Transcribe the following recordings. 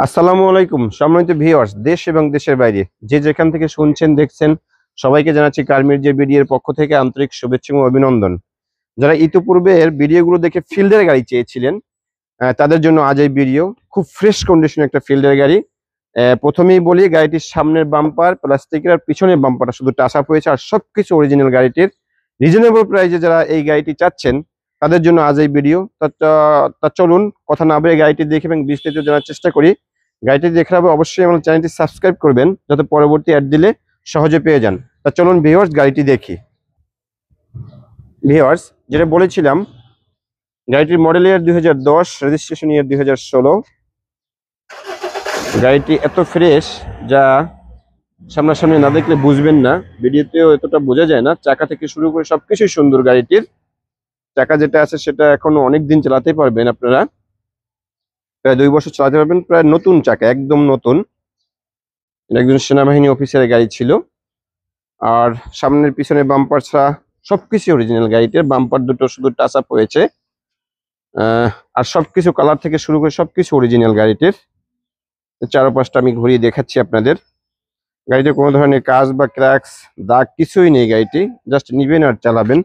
আসসালামু আলাইকুম সম্মানিত ভিউয়ার্স, দেশ এবং দেশের বাইরে যে যেখান থেকে শুনছেন দেখছেন সবাইকে জানাচ্ছি কারমির্জা বিডিএর পক্ষ থেকে আন্তরিক শুভেচ্ছা এবং অভিনন্দন। যারা ইতিপূর্বে এর ভিডিওগুলো দেখে ফিল্ডের গাড়ি চেয়েছিলেন তাদের জন্য আজ এই ভিডিও। খুব ফ্রেশ কন্ডিশনে একটা ফিল্ডের গাড়ি। প্রথমেই বলি, গাড়িটির সামনের বাম্পার প্লাস্টিকের আর পিছনের বাম্পারটা শুধু টাচ আপ হয়েছে, আর সবকিছু অরিজিনাল। গাড়িটির রিজনেবল প্রাইসে যারা এই গাড়িটি চাচ্ছেন তাদের জন্য আজ এই ভিডিও। তা চলুন কথা না বলে গাড়িটি দেখে এবং বিস্তারিত জানার চেষ্টা করি। গাড়িটি দেখে হবে অবশ্যই আমার চ্যানেলটি সাবস্ক্রাইব করবেন যাতে পরবর্তী অ্যাড দিলে সহজে পেয়ে যান। তা চলুন ভিউয়ার্স গাড়িটি দেখি। ভিউয়ার্স, যেটা বলেছিলাম, গাড়িটির মডেল ইয়ার 2010, রেজিস্ট্রেশন ইয়ার 2016। গাড়িটি এত ফ্রেশ যা সামনাসামনি না দেখলে বুঝবেন না, ভিডিওতেও এতটা বোঝা যায় না। চাকা থেকে শুরু করে সবকিছুই সুন্দর। গাড়িটির চাকা যেটা আছে সেটা এখনো অনেক দিন চালাতে পারবেন আপনারা, প্রায় 2 বছর চালাতে পারবেন। প্রায় নতুন চাকা, একদম নতুন। একজন সেনাবাহিনী অফিসারের গাড়ি ছিল। আর সামনের পিছনে বাম্পার ছাড়া সবকিছু অরিজিনাল। গাড়িটির বাম্পার দুটো শুধু টাচ আপ হয়েছে, আর সবকিছু কালার থেকে শুরু করে সবকিছু অরিজিনাল গাড়িটির। চারপাশটা আমি ঘুরিয়ে দেখাচ্ছি আপনাদের। গাড়িতে কোনো ধরনের কাজ বা ক্র্যাক্স দাগ কিছুই নেই। গাড়িটি জাস্ট নিবেন আর চালাবেন,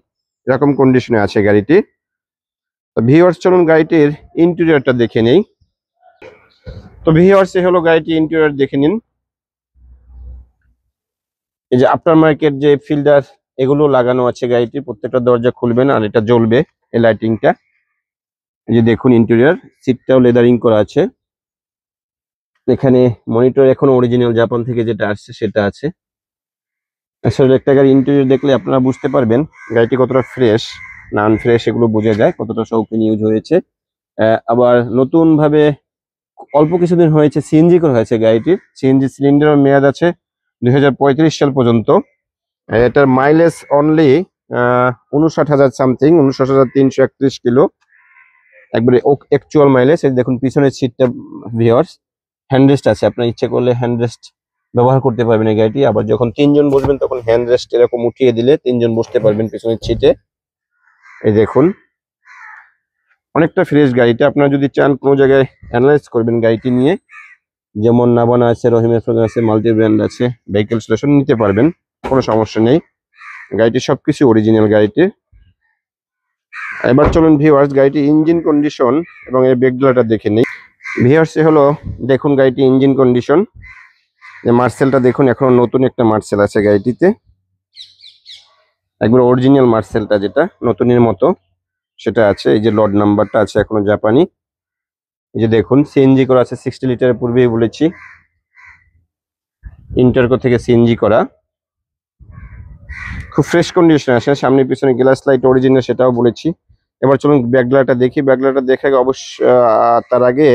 এরকম কন্ডিশনে আছে গাড়িটি। তো ভিউয়ার্স চলুন গাড়িটির ইন্টেরিয়রটা দেখে নেই। তো ভিউয়ার্স, এই হলো গাড়িটি ইন্টেরিয়র, দেখে নিন। এই যে আফটার মার্কেট যে ফিল্টার এগুলো লাগানো আছে গাড়িটির, প্রত্যেকটা দরজা খুলবেন আর এটা জ্বলবে এই লাইটিংটা। এই যে দেখুন ইন্টেরিয়র, সিটটাও লেদারিং করা আছে। এখানে মনিটর এখন অরিজিনাল জাপান থেকে যেটা আসছে সেটা আছে। আসলে একটা গাড়ি ইন্টেরিয়র দেখলে আপনারা বুঝতে পারবেন গাড়িটি কতটা ফ্রেশ না আনফ্রেশ, এগুলো বোঝা যায় কতটা শৌখিন ইউজ হয়েছে। আবার নতুন ভাবে অল্প কিছুদিন হয়েছে সিএনজি করা হয়েছে গাড়িটির। সিএনজি সিলিন্ডারের মেয়াদ আছে 2035 সাল পর্যন্ত। এটার মাইলেজ অনলি 59,000 সামথিং, 59,331 কিলো, একবারে অ্যাকচুয়াল মাইলেজ। এই দেখুন পিছনের সিটটা ভিউয়ার্স, হ্যান্ডরেস্ট আছে, আপনার ইচ্ছে করলে হ্যান্ডরেস্ট ব্যবহার করতে পারবেন এই গাড়িটি। আবার যখন 3 জন বসবেন তখন হ্যান্ডরেস্ট এরকম উঠিয়ে দিলে 3 জন বসতে পারবেন পিছনের সিটে। এই দেখুন অনেকটা ফ্রেশ গাড়িটা। আপনারা যদি চান কোনো জায়গায় অ্যানালাইজ করবেন গাড়িটি নিয়ে, যেমন নাবানা আছে, রহিমের আছে, মাল্টি ব্র্যান্ড আছে, ভেহিকেল স্টেশন নিতে পারবেন, কোনো সমস্যা নেই। গাড়িটি সবকিছু অরিজিনাল গাড়িটির। এবার চলুন ভিউয়ার্স গাড়িটি ইঞ্জিন কন্ডিশন এবং এর ব্রেকডালাটা দেখে নেই। ভিউয়ার্স হলো দেখুন গাড়িটি ইঞ্জিন কন্ডিশন। মার্সেলটা দেখুন, এখনো নতুন একটা মার্সেল আছে গাড়িটিতে, একবার অরিজিনাল মার্সেলটা যেটা নতুনের মতো সেটা আছে। এই যে লট নাম্বারটা আছে এখনো জাপানি। এই যে দেখুন সিএনজি করা আছে, 60 লিটারের পূর্বেই বলেছি ইন্টারকো থেকে সিএনজি করা। খুব ফ্রেশ কন্ডিশন আছে। সামনে পিছনে গ্লাস লাইট অরিজিনাল, সেটাও বলেছি। এবার চলুন ব্যাকলাইটটা দেখি। ব্যাকলাইটটা দেখে অবশ্য তার আগে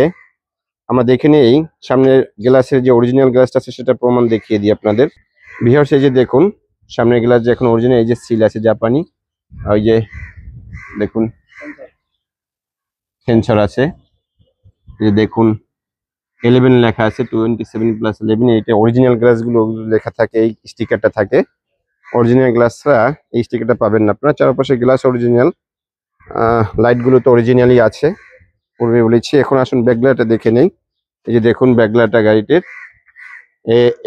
আমরা দেখে নেই সামনের গ্লাসের যে অরিজিনাল গ্লাসটা আছে সেটা প্রমাণ দেখিয়ে দিই আপনাদের। ভিউয়ার্স এই যে দেখুন সামনের গ্লাস যে এখন অরিজিনাল, এই যে সিল আছে জাপানি, ওই যে দেখুন সেন্সর আছে। এই যে দেখুন 11 লেখা আছে, 27+11। এইটা অরিজিনাল গ্লাসগুলো লেখা থাকে, এই স্টিকারটা থাকে। অরিজিনাল গ্লাসরা এই স্টিকারটা পাবেন না আপনারা। চারপাশে গ্লাস অরিজিনাল, লাইটগুলো তো অরিজিনালি আছে পূর্বে বলেছি। এখন আসুন ব্যাকলাইটটা দেখে নেই। এই যে দেখুন ব্যাকলাইটটা গাড়িটির,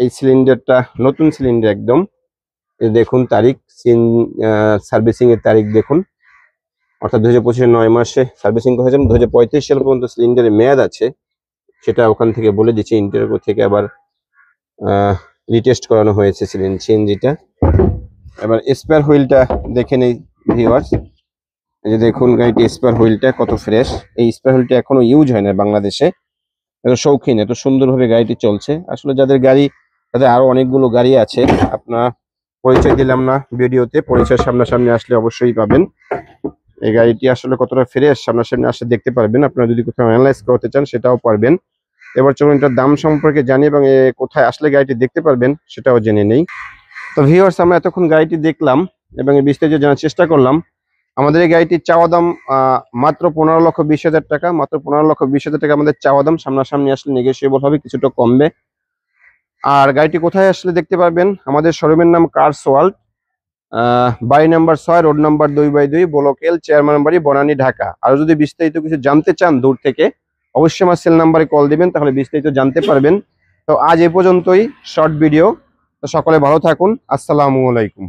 এই সিলিন্ডারটা নতুন সিলিন্ডার একদম। এই দেখুন তারিখ, সার্ভিসিং এর তারিখ দেখুন, অর্থাৎ 2025-এর 9 মাসে সার্ভিসিং হয়েছে। 2035 সাল পর্যন্ত সিলিন্ডারের মেয়াদ আছে, সেটা ওখান থেকে বলে দিচ্ছি। ইন্টারকো থেকে আবার রিটেস্ট করানো হয়েছে সিএনজিটা। এবার স্পেয়ার হুইলটা দেখে নেই ভিউয়ার্স। এই যে দেখুন গাড়িটি স্পেয়ার হুইলটা কত ফ্রেশ। এই স্পেয়ার হুইলটা এখনো ইউজ হয় না বাংলাদেশে, এত শৌখিন, এত সুন্দরভাবে গাড়িটি চলছে। আসলে যাদের গাড়ি, তাদের আরো অনেকগুলো গাড়ি আছে, আপনার পরিচয় দিলাম না ভিডিওতে, পরিচয় সামনাসামনি আসলে অবশ্যই পাবেন। এই গাড়িটি আসলে কতটা ফ্রেশ সামনাসামনি আসলে দেখতে পারবেন। আপনারা যদি কোথাও অ্যানালাইজ করতে চান সেটাও পারবেন। এবার চলুন এটার দাম সম্পর্কে জানি এবং কোথায় আসলে গাড়িটি দেখতে পারবেন সেটাও জেনে নেই। তো ভিউয়ার্স আমরা এতক্ষণ গাড়িটি দেখলাম এবং বিস্তারিত জানার চেষ্টা করলাম। আমাদের এই গাড়িটির চাওয়া দাম মাত্র 15,20,000 টাকা। মাত্র 15,20,000 টাকা আমাদের চাওয়া দাম। সামনাসামনি আসলে নেগোশিয়েবল হবে, কিছুটা কমবে। আর গাড়িটি কোথায় আসলে দেখতে পারবেন, আমাদের শোরুমের নাম কার্স ওয়ার্ল্ড, বাড়ি নাম্বার 6, রোড নাম্বার 2/2, ব্লক এল, চেয়ারম্যান বাড়ি, বনানী, ঢাকা। আর যদি বিস্তারিত কিছু জানতে চান দূর থেকে, অবশ্যই আমার সেল নাম্বারে কল দিবেন, তাহলে বিস্তারিত জানতে পারবেন। তো আজ এ পর্যন্তই শর্ট ভিডিও। তো সকলে ভালো থাকুন। আসসালামু আলাইকুম।